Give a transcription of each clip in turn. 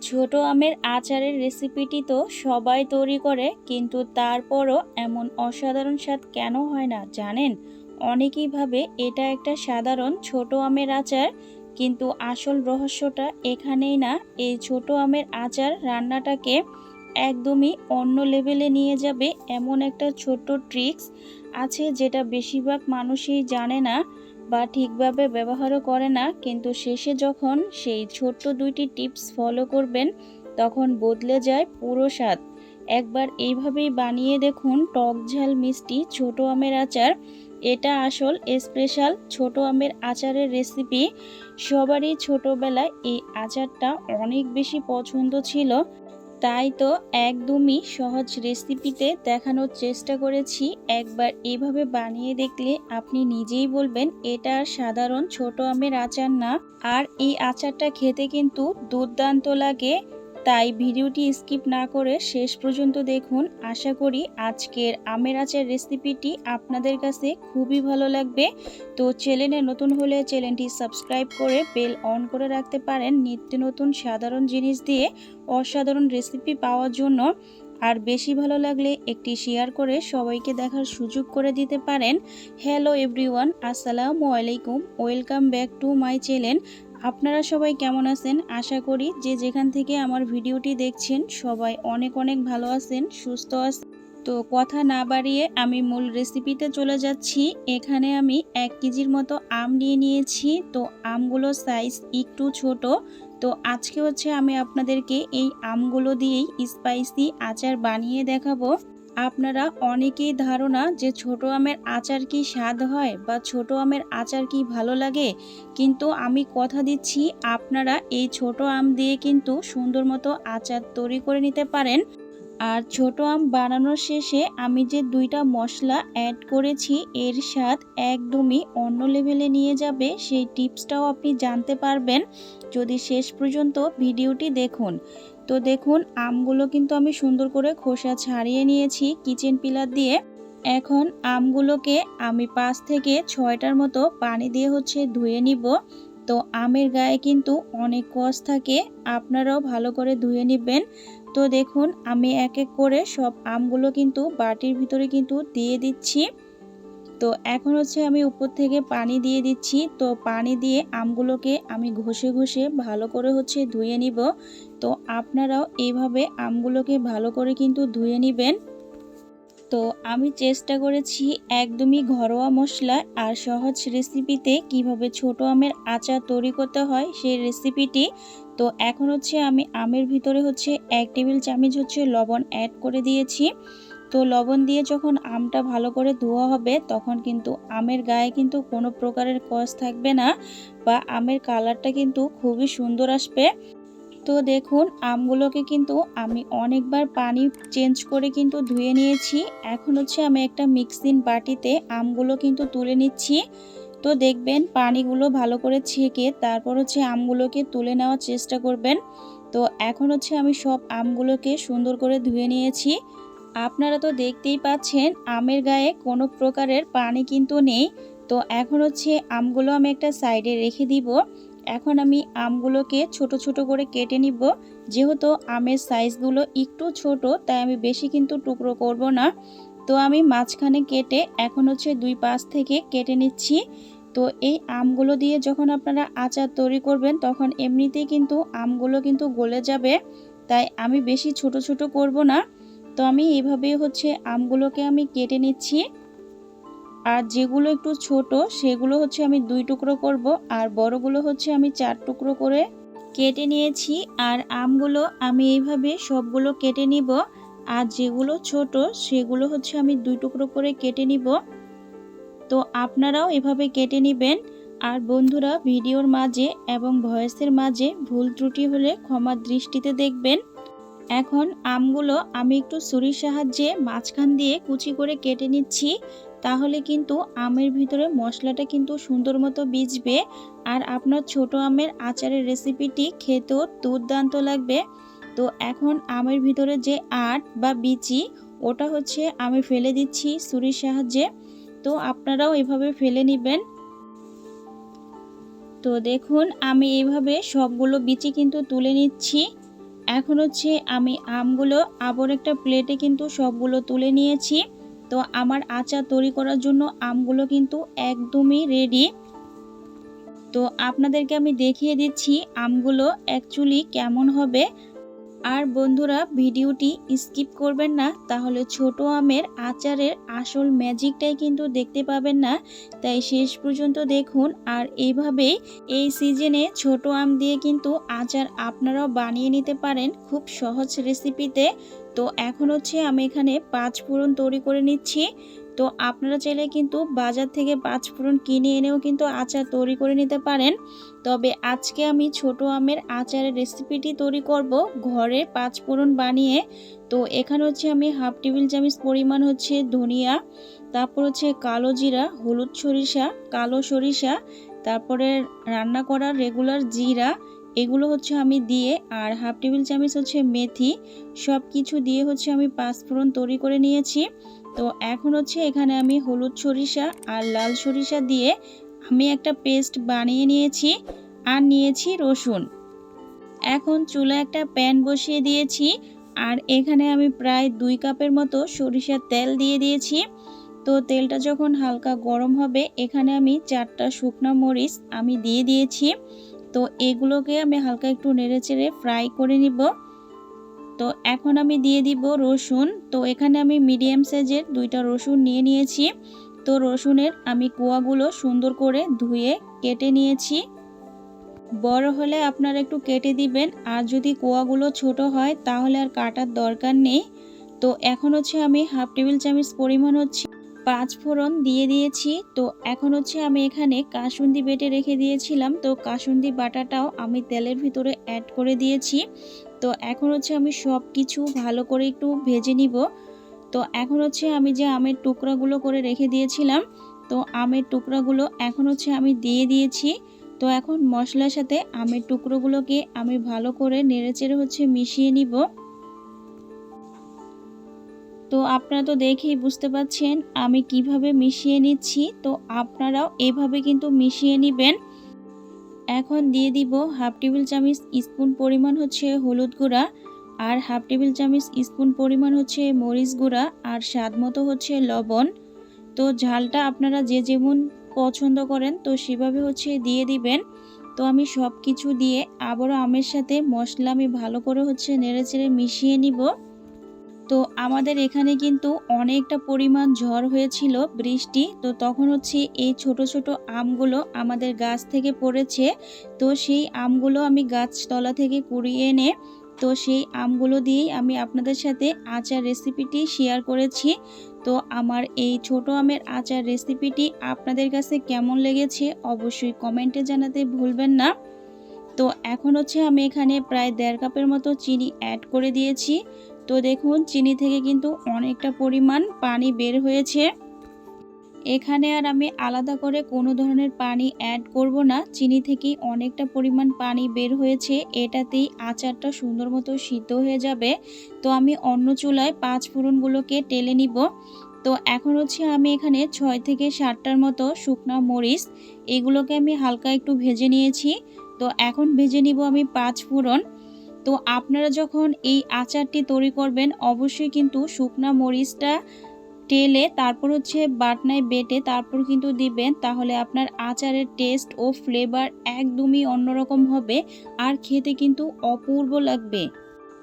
ছোট আমের আচারের রেসিপিটি তো সবাই তৈরি করে, কিন্তু তারপরও এমন অসাধারণ স্বাদ কেন হয় না জানেন? অনেকেই ভাবে এটা একটা সাধারণ ছোট আমের আচার, কিন্তু আসল রহস্যটা এখানেই না। এই ছোট আমের আচার রান্নাটাকে একদমই অন্য লেভেলে নিয়ে যাবে এমন একটা ছোট্ট ট্রিক্স আছে, যেটা বেশিরভাগ মানুষই জানে না বা ঠিকভাবে ব্যবহারও করে না। কিন্তু শেষে যখন সেই ছোট্ট দুইটি টিপস ফলো করবেন, তখন বদলে যায় পুরো স্বাদ। একবার এইভাবেই বানিয়ে দেখুন টক ঝাল মিষ্টি ছোট আমের আচার। এটা আসল স্পেশাল ছোট আমের আচারের রেসিপি। সবারই ছোটবেলায় এই আচারটা অনেক বেশি পছন্দ ছিল, তাই তো একদমই সহজ রেসিপিতে দেখানোর চেষ্টা করেছি। একবার এভাবে বানিয়ে দেখলে আপনি নিজেই বলবেন এটা আর সাধারণ ছোট আমের আচার না। আর এই আচারটা খেতে কিন্তু দুর্দান্ত লাগে। তাই ভিডিওটি স্কিপ না করে শেষ পর্যন্ত দেখুন। আশা করি আজকের আমের আচার রেসিপিটি আপনাদের কাছে খুবই ভালো লাগবে। তো চ্যানেলে নতুন হলে চ্যানেলটি সাবস্ক্রাইব করে বেল অন করে রাখতে পারেন নিত্য নতুন সাধারণ জিনিস দিয়ে অসাধারণ রেসিপি পাওয়ার জন্য। আর বেশি ভালো লাগলে একটি শেয়ার করে সবাইকে দেখার সুযোগ করে দিতে পারেন। হ্যালো এভরিওয়ান, আসসালামু আলাইকুম, welcome back to my channel. আপনারা সবাই কেমন আছেন? আশা করি যে যেখান থেকে আমার ভিডিওটি দেখছেন সবাই অনেক অনেক ভালো আছেন, সুস্থ আছেন। তো কথা না বাড়িয়ে আমি মূল রেসিপিতে চলে যাচ্ছি। এখানে আমি 1 কেজির মতো আম নিয়ে নিয়েছি। তো আমগুলো সাইজ একটু ছোট। তো আজকে হচ্ছে আমি আপনাদেরকে এই আমগুলো দিয়েই স্পাইসি আচার বানিয়ে দেখাবো। আপনারা অনেকেই ধারণা যে ছোট আমের আচার কি স্বাদ হয় বা ছোট আমের আচার কি ভালো লাগে, কিন্তু আমি কথা দিচ্ছি আপনারা এই ছোট আম দিয়ে কিন্তু সুন্দর মতো আচার তৈরি করে নিতে পারেন। আর ছোট আম বানানোর শেষে আমি যে দুইটা মশলা অ্যাড করেছি, এর স্বাদ একদমই অন্য লেভেলে নিয়ে যাবে। সেই টিপসটাও আপনি জানতে পারবেন যদি শেষ পর্যন্ত ভিডিওটি দেখুন। তো দেখুন, আমগুলো কিন্তু আমি সুন্দর করে খোসা ছাড়িয়ে নিয়েছি কিচেন পিলার দিয়ে। এখন আমগুলোকে আমি 5 থেকে 6টার মতো পানি দিয়ে ধুয়ে নিব। তো আমের গায়ে কিন্তু অনেক কষ থাকে, আপনারাও ভালো করে ধুয়ে নেবেন। তো দেখুন, আমি এক এক করে সব আমগুলো কিন্তু বাটির ভিতরে কিন্তু দিয়ে দিচ্ছি। তো এখন আমি উপর থেকে পানি দিয়ে দিচ্ছি। তো পানি দিয়ে আমগুলোকে আমি ঘষে ঘষে ভালো করে ধুয়ে নিব। তো আপনারাও এইভাবে আমগুলোকে ভালো করে কিন্তু ধুয়ে নেবেন। তো আমি চেষ্টা করেছি একদমই ঘরোয়া মশলা আর সহজ রেসিপিতে কিভাবে ছোট আমের আচার তৈরি করতে হয় সেই রেসিপিটি। তো এখন আমি আমের ভিতরে 1 টেবিল চামচ লবণ অ্যাড করে দিয়েছি। তো লবণ দিয়ে যখন আমটা ভালো করে ধোয়া হবে, তখন কিন্তু আমের গায়ে কিন্তু কোনো প্রকারের কষ থাকবে না, বা আমের কালারটা কিন্তু খুবই সুন্দর আসবে। তো দেখুন, আমগুলোকে কিন্তু আমি অনেকবার পানি চেঞ্জ করে কিন্তু ধুয়ে নিয়েছি। এখন আমি একটা মিক্সিং বাটিতে আমগুলো কিন্তু তুলে নিচ্ছি। তো দেখবেন পানিগুলো ভালো করে ছেঁকে তারপর আমগুলোকে তুলে নেওয়ার চেষ্টা করবেন। তো এখন আমি সব আমগুলোকে সুন্দর করে ধুয়ে নিয়েছি। আপনারা তো দেখতেই পাচ্ছেন আমের গায়ে কোনো প্রকারের পানি কিন্তু নেই। তো এখন আমগুলো আমি একটা সাইডে রেখে দিব। এখন আমি আমগুলোকে ছোট ছোট করে কেটে নিব। যেহেতু আমের সাইজগুলো একটু ছোট, তাই আমি বেশি কিন্তু টুকরো করব না। তো আমি মাঝখানে কেটে এখন 2 পাশ থেকে কেটে নিচ্ছি। তো এই আমগুলো দিয়ে যখন আপনারা আচার তৈরি করবেন, তখন এমনিতেই কিন্তু আমগুলো কিন্তু গলে যাবে। তাই আমি বেশি ছোট ছোট করব না। তো আমি এইভাবেই আমগুলোকে আমি কেটে নিচ্ছি। আর যেগুলো একটু ছোট সেগুলো আমি 2 টুকরো করব, আর বড়গুলো আমি 4 টুকরো করে কেটে নিয়েছি। আর আমগুলো আমি এইভাবে সবগুলো কেটে নিব। আর যেগুলো ছোট সেগুলো আমি 2 টুকরো করে কেটে নিব। তো আপনারাও এভাবে কেটে নেবেন। আর বন্ধুরা, ভিডিওর মাঝে এবং ভয়েসের মাঝে ভুল ত্রুটি হলে ক্ষমার দৃষ্টিতে দেখবেন। এখন আমগুলো আমি একটু ছুরির সাহায্যে মাঝখান দিয়ে কুচি করে কেটে নিচ্ছি। তাহলে কিন্তু আমের ভিতরে মশলাটা কিন্তু সুন্দর মতো বিজবে। আর আপনার ছোট আমের আচারের রেসিপিটি খেতেও দুর্দান্ত লাগবে। তো এখন আমের ভিতরে যে আট বা বিচি, ওটা আমি ফেলে দিচ্ছি ছুরির সাহায্যে। তো আপনারাও এভাবে ফেলে নেবেন। তো দেখুন, আমি এইভাবে সবগুলো বিচি কিন্তু তুলে নিচ্ছি। এখন হচ্ছে আমি আমগুলো আবার একটা প্লেটে কিন্তু সবগুলো তুলে নিয়েছি। তো আমার আচার তৈরি করার জন্য আমগুলো কিন্তু একদমই রেডি। তো আপনাদেরকে আমি দেখিয়ে দিচ্ছি আমগুলো অ্যাকচুয়ালি কেমন হবে। আর বন্ধুরা, ভিডিওটি স্কিপ করবেন না, তাহলে ছোট আমের আচারের আসল ম্যাজিকটাই কিন্তু দেখতে পাবেন না। তাই শেষ পর্যন্ত দেখুন। আর এইভাবেই এই সিজনে ছোট আম দিয়ে কিন্তু আচার আপনারাও বানিয়ে নিতে পারেন খুব সহজ রেসিপিতে। তো এখন হচ্ছে আমি এখানে 5 ফোড়ন তৈরি করে নিচ্ছি। তো আপনারা চাইলে কিন্তু বাজার থেকে 5 ফোড়ন কিনে এনেও কিন্তু আচার তৈরি করে নিতে পারেন। তবে আজকে আমি ছোট আমের আচারের রেসিপিটি তৈরি করব ঘরে 5 ফোড়ন বানিয়ে। তো এখানে হচ্ছে আমি হাফ টেবিল চামচ পরিমাণ হচ্ছে ধনিয়া, তারপর হচ্ছে কালো জিরা, হলুদ সরিষা, কালো সরিষা, তারপরে রান্না করা রেগুলার জিরা, এগুলো হচ্ছে আমি দিয়ে, আর হাফ টেবিল চামচ হচ্ছে মেথি, সব কিছু দিয়ে হচ্ছে আমি 5 ফোড়ন তৈরি করে নিয়েছি। তো এখন হচ্ছে এখানে আমি হলুদ সরিষা আর লাল সরিষা দিয়ে আমি একটা পেস্ট বানিয়ে নিয়েছি। আর নিয়েছি রসুন। এখন চুলায় একটা প্যান বসিয়ে দিয়েছি। আর এখানে আমি প্রায় 2 কাপের মতো সরিষার তেল দিয়ে দিয়েছি। তো তেলটা যখন হালকা গরম হবে, এখানে আমি 4টা শুকনো মরিচ আমি দিয়ে দিয়েছি। তো এগুলোকে আমি হালকা একটু নেড়েচেড়ে ফ্রাই করে নিব। তো এখন আমি দিয়ে দিব রসুন। তো এখানে আমি মিডিয়াম সাইজের 2টা রসুন নিয়ে নিয়েছি। তো রসুনের আমি কোয়াগুলো সুন্দর করে ধুয়ে কেটে নিয়েছি। বড় হলে আপনারা একটু কেটে দিবেন, আর যদি কোয়াগুলো ছোট হয় তাহলে আর কাটার দরকার নেই। তো এখন হচ্ছে আমি হাফ টেবিল চামচ পরিমাণ হচ্ছে 5 ফোড়ন দিয়ে দিয়েছি। তো এখন হচ্ছে আমি এখানে কাসুন্দি বেটে রেখে দিয়েছিলাম, তো কাসুন্দি বাটাটাও আমি তেলের ভিতরে অ্যাড করে দিয়েছি। তো এখন হচ্ছে আমি সব কিছু ভালো করে একটু ভেজে নিব। তো এখন হচ্ছে আমি যে আমের টুকরাগুলো করে রেখে দিয়েছিলাম, তো আমের টুকরাগুলো এখন হচ্ছে আমি দিয়ে দিয়েছি। তো এখন মশলার সাথে আমের টুকরোগুলোকে আমি ভালো করে নেড়েচেড়ে হচ্ছে মিশিয়ে নিব। তো আপনারা তো দেখেই বুঝতে পাচ্ছেন আমি কিভাবে মিশিয়ে নিচ্ছি। তো আপনারাও এভাবে কিন্তু মিশিয়ে নেবেন। এখন দিয়ে দিব হাফ টেবিল চামচ স্পুন পরিমাণ হচ্ছে হলুদ গুঁড়া, আর হাফ টেবিল চামচ স্পুন পরিমাণ হচ্ছে মরিচ গুঁড়া, আর স্বাদ মতো হচ্ছে লবণ। তো ঝালটা আপনারা যে যেমন পছন্দ করেন তো সেভাবে হচ্ছে দিয়ে দিবেন। তো আমি সব কিছু দিয়ে আবারও আমের সাথে মশলা আমি ভালো করে হচ্ছে নেড়েচেড়ে মিশিয়ে নিব। তো আমাদের এখানে কিন্তু অনেকটা পরিমাণ ঝড় হয়েছিল, বৃষ্টি। তো তখন হচ্ছে এই ছোট ছোট আমগুলো আমাদের গাছ থেকে পড়েছে। তো সেই আমগুলো আমি গাছতলা থেকে কুড়িয়ে এনে, তো সেই আমগুলো দিয়েই আমি আপনাদের সাথে আচার রেসিপিটি শেয়ার করেছি। তো আমার এই ছোট আমের আচার রেসিপিটি আপনাদের কাছে কেমন লেগেছে অবশ্যই কমেন্টে জানাতে ভুলবেন না। তো এখন হচ্ছে আমি এখানে প্রায় 1.5 কাপের মতো চিনি অ্যাড করে দিয়েছি। তো দেখুন চিনি থেকে কিন্তু অনেকটা পরিমাণ পানি বের হয়েছে। এখানে আর আমি আলাদা করে কোনো ধরনের পানি অ্যাড করব না, চিনি থেকেই অনেকটা পরিমাণ পানি বের হয়েছে, এটাতেই আচারটা সুন্দর মতো সিদ্ধ হয়ে যাবে। তো আমি অন্য চুলায় 5 ফোড়নগুলোকে টেলে নিব। তো এখন হচ্ছে আমি এখানে 6 থেকে 7টার মতো শুকনা মরিচ, এগুলোকে আমি হালকা একটু ভেজে নিয়েছি। তো এখন ভেজে নিব আমি 5 ফোড়ন। তো আপনারা যখন এই আচারটি তৈরি করবেন অবশ্যই কিন্তু শুকনা মরিচটা টেলে তারপর হচ্ছে বাটনায় বেটে তারপর কিন্তু দিবেন, তাহলে আপনার আচারের টেস্ট ও ফ্লেভার একদমই অন্যরকম হবে, আর খেতে কিন্তু অপূর্ব লাগবে।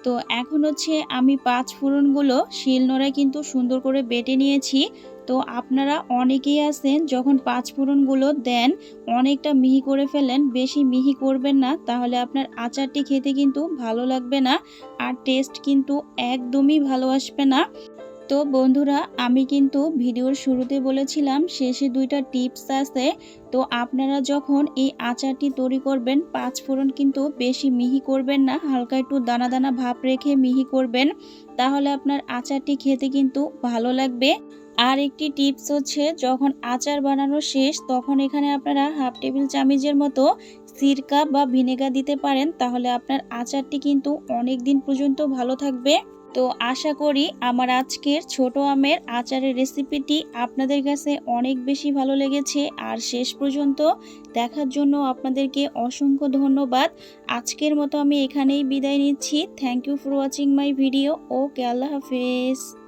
তো এখন হচ্ছে আমি 5 ফোড়নগুলো শিলনোড়ায় কিন্তু সুন্দর করে বেটে নিয়েছি। তো আপনারা অনেকেই আছেন যখন 5 ফোড়নগুলো দেন অনেকটা মিহি করে ফেলেন, বেশি মিহি করবেন না, তাহলে আপনার আচারটি খেতে কিন্তু ভালো লাগবে না, আর টেস্ট কিন্তু একদমই ভালো আসবে না। তো বন্ধুরা, আমি কিন্তু ভিডিওর শুরুতে বলেছিলাম শেষে 2টা টিপস আছে। তো আপনারা যখন এই আচারটি তৈরি করবেন 5 ফোড়ন কিন্তু বেশি মিহি করবেন না, হালকা একটু দানা দানা ভাব রেখে মিহি করবেন, তাহলে আপনার আচারটি খেতে কিন্তু ভালো লাগবে। আর একটি টিপস হচ্ছে যখন আচার বানানো শেষ তখন এখানে আপনারা হাফ টেবিল চামচের মতো সিরকা বা ভিনেগার দিতে পারেন, তাহলে আপনার আচারটি কিন্তু অনেক দিন পর্যন্ত ভালো থাকবে। তো আশা করি আমার আজকের ছোট আমের আচারের রেসিপিটি আপনাদের কাছে অনেক বেশি ভালো লেগেছে। আর শেষ পর্যন্ত দেখার জন্য আপনাদেরকে অসংখ্য ধন্যবাদ। আজকের মতো আমি এখানেই বিদায় নিচ্ছি। Thank you for watching my video. Okay, আল্লাহ হাফেজ।